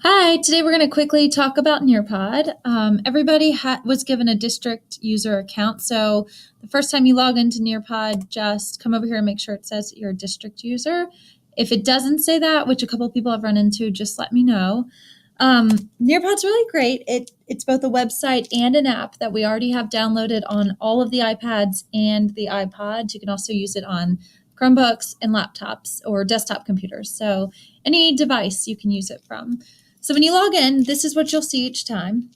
Hi, today we're going to quickly talk about Nearpod. Everybody was given a district user account, so the first time you log into Nearpod, just come over here and make sure it says that you're a district user. If it doesn't say that, which a couple of people have run into, just let me know. Nearpod's really great. It's both a website and an app that we already have downloaded on all of the iPads and the iPods. You can also use it on Chromebooks and laptops or desktop computers. So any device you can use it from. So when you log in, this is what you'll see each time.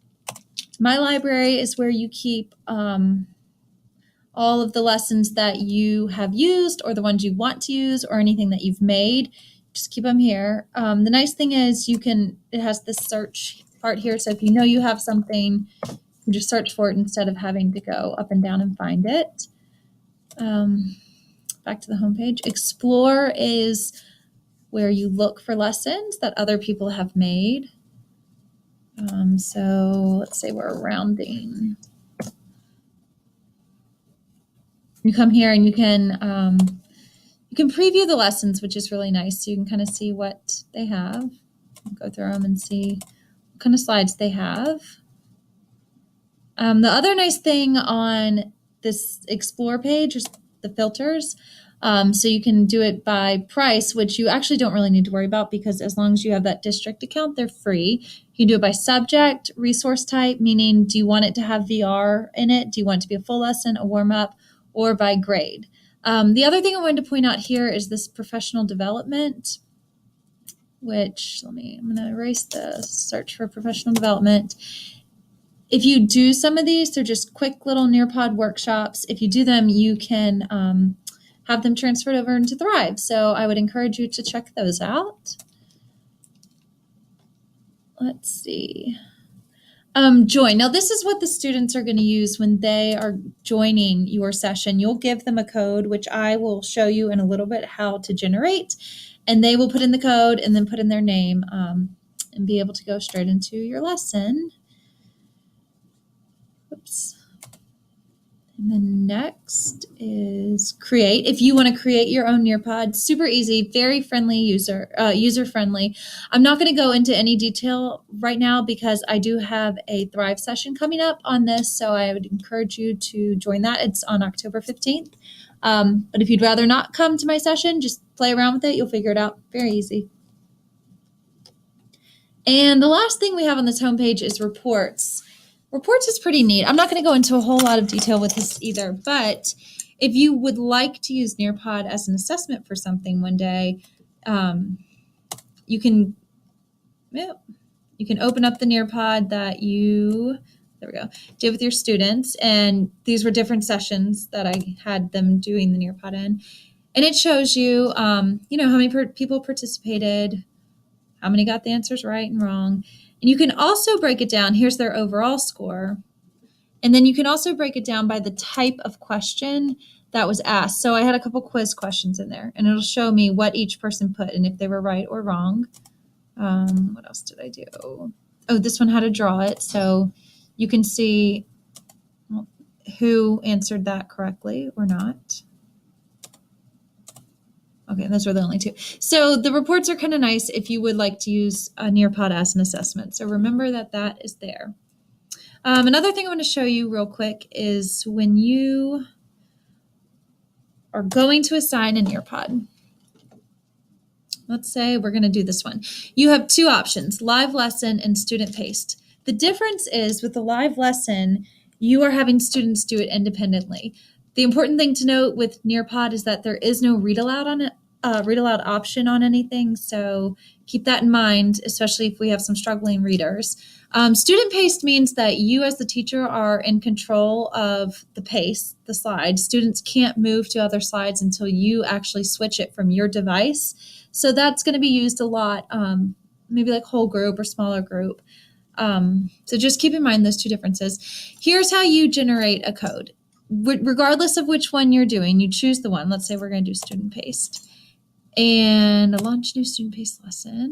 My library is where you keep all of the lessons that you have used or the ones you want to use or anything that you've made. Just keep them here. The nice thing is it has this search part here. So if you know you have something, you can just search for it instead of having to go up and down and find it. Back to the homepage. Explore is where you look for lessons that other people have made. So let's say we're rounding. You come here and you can preview the lessons, which is really nice. So you can kind of see what they have. Go through them and see what kind of slides they have. The other nice thing on this Explore page is the filters. So you can do it by price, which you actually don't really need to worry about because as long as you have that district account, they're free. You can do it by subject, resource type, meaning do you want it to have VR in it? Do you want it to be a full lesson, a warm-up, or by grade? The other thing I wanted to point out here is this professional development, which I'm going to erase the search for professional development. If you do some of these, they're just quick little Nearpod workshops. If you do them, you can have them transferred over into Thrive. So I would encourage you to check those out. Let's see. Join. Now, this is what the students are going to use when they are joining your session. You'll give them a code, which I will show you in a little bit how to generate. And they will put in the code and then put in their name and be able to go straight into your lesson. Oops. And then next is create. If you want to create your own Nearpod, super easy, very friendly user friendly. I'm not going to go into any detail right now because I do have a Thrive session coming up on this, so I would encourage you to join that. It's on October 15th. But if you'd rather not come to my session, just play around with it. You'll figure it out. Very easy. And the last thing we have on this homepage is reports. Reports is pretty neat. I'm not going to go into a whole lot of detail with this either, but if you would like to use Nearpod as an assessment for something one day, you can open up the Nearpod that you did with your students, and these were different sessions that I had them doing the Nearpod in, and it shows you, how many people participated, how many got the answers right and wrong. And you can also break it down. Here's their overall score. And then you can also break it down by the type of question that was asked. So I had a couple quiz questions in there, and it'll show me what each person put and if they were right or wrong. What else did I do? Oh, this one had to draw it. So you can see who answered that correctly or not. Okay, those were the only two. So the reports are kind of nice if you would like to use a Nearpod as an assessment. So remember that is there. Another thing I want to show you real quick is when you are going to assign a Nearpod. Let's say we're going to do this one. You have two options, live lesson and student paced. The difference is with the live lesson, you are having students do it independently. The important thing to note with Nearpod is that there is no read aloud option on anything. So keep that in mind, especially if we have some struggling readers. Student paced means that you as the teacher are in control of the pace, the slides. Students can't move to other slides until you actually switch it from your device. So that's going to be used a lot, maybe like whole group or smaller group. So just keep in mind those two differences. Here's how you generate a code. Regardless of which one you're doing, you choose the one. Let's say we're going to do student paced. And launch new student paced lesson.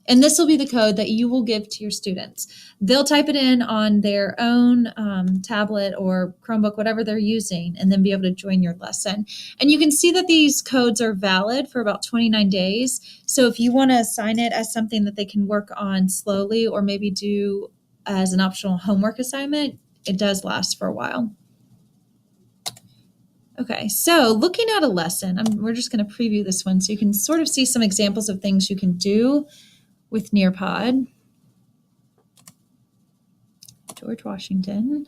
And this will be the code that you will give to your students. They'll type it in on their own tablet or Chromebook, whatever they're using, and then be able to join your lesson. And you can see that these codes are valid for about 29 days. So if you want to assign it as something that they can work on slowly or maybe do as an optional homework assignment, it does last for a while. Okay, so looking at a lesson, we're just going to preview this one so you can sort of see some examples of things you can do with Nearpod. George Washington.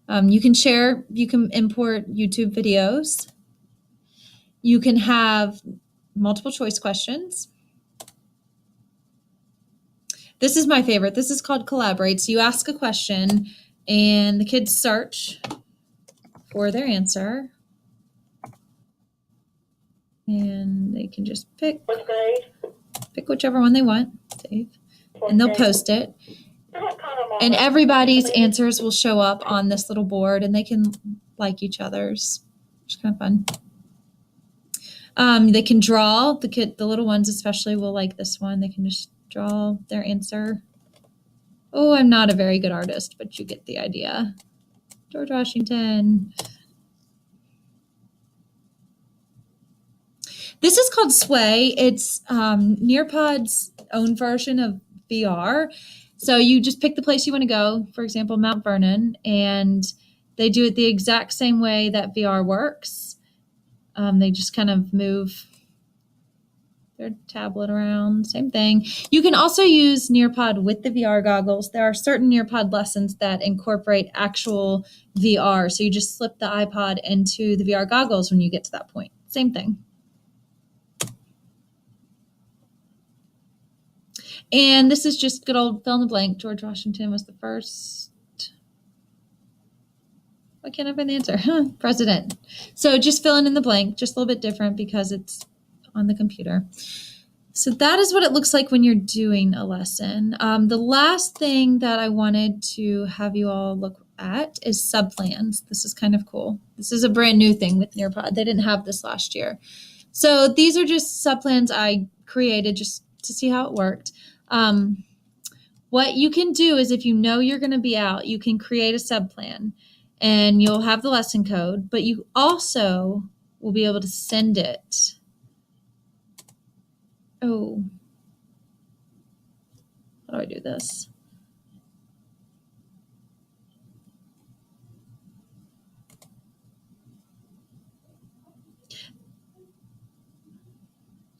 You can share, you can import YouTube videos. You can have multiple choice questions. This is my favorite. This is called Collaborate. So you ask a question and the kids search for their answer. And they can just pick whichever one they want, Dave, and they'll post it. And everybody's answers will show up on this little board and they can like each other's, which is kind of fun. They can draw, the little ones especially will like this one. They can just draw their answer. Oh, I'm not a very good artist, but you get the idea. George Washington. This is called Sway. It's Nearpod's own version of VR. So you just pick the place you want to go, for example, Mount Vernon, and they do it the exact same way that VR works. They just kind of move their tablet around, same thing. You can also use Nearpod with the VR goggles. There are certain Nearpod lessons that incorporate actual VR. So you just slip the iPod into the VR goggles when you get to that point. Same thing. And this is just good old fill in the blank. George Washington was the first. Why can't I find the answer? President. So just filling in the blank, just a little bit different because it's on the computer. So that is what it looks like when you're doing a lesson. The last thing that I wanted to have you all look at is subplans. This is kind of cool. This is a brand new thing with Nearpod. They didn't have this last year. So these are just subplans I created just to see how it worked. What you can do is if you know you're going to be out, you can create a subplan and you'll have the lesson code, but you also will be able to send it. Oh, how do I do this?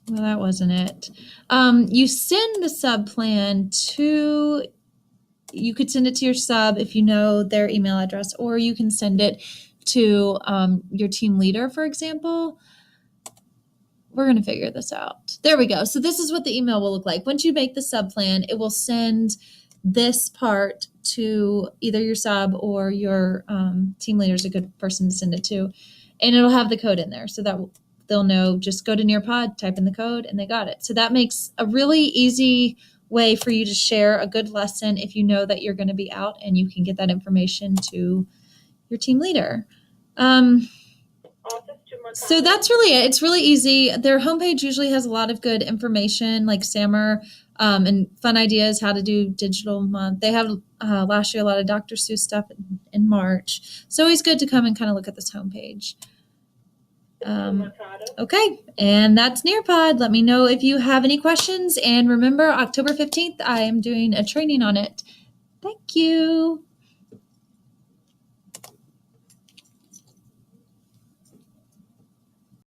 Well, that wasn't it. You send the sub plan to, you could send it to your sub if you know their email address, or you can send it to your team leader, for example. We're going to figure this out. There we go. So this is what the email will look like. Once you make the sub plan, it will send this part to either your sub or your team leader is a good person to send it to. And it'll have the code in there so that they'll know, just go to Nearpod, type in the code, and they got it. So that makes a really easy way for you to share a good lesson if you know that you're going to be out and you can get that information to your team leader. So that's really it. It's really easy. Their homepage usually has a lot of good information like SAMR and fun ideas, how to do digital month. They have last year a lot of Dr. Seuss stuff in March. So it's good to come and kind of look at this homepage. Okay, and that's Nearpod. Let me know if you have any questions. And remember, October 15th, I am doing a training on it. Thank you.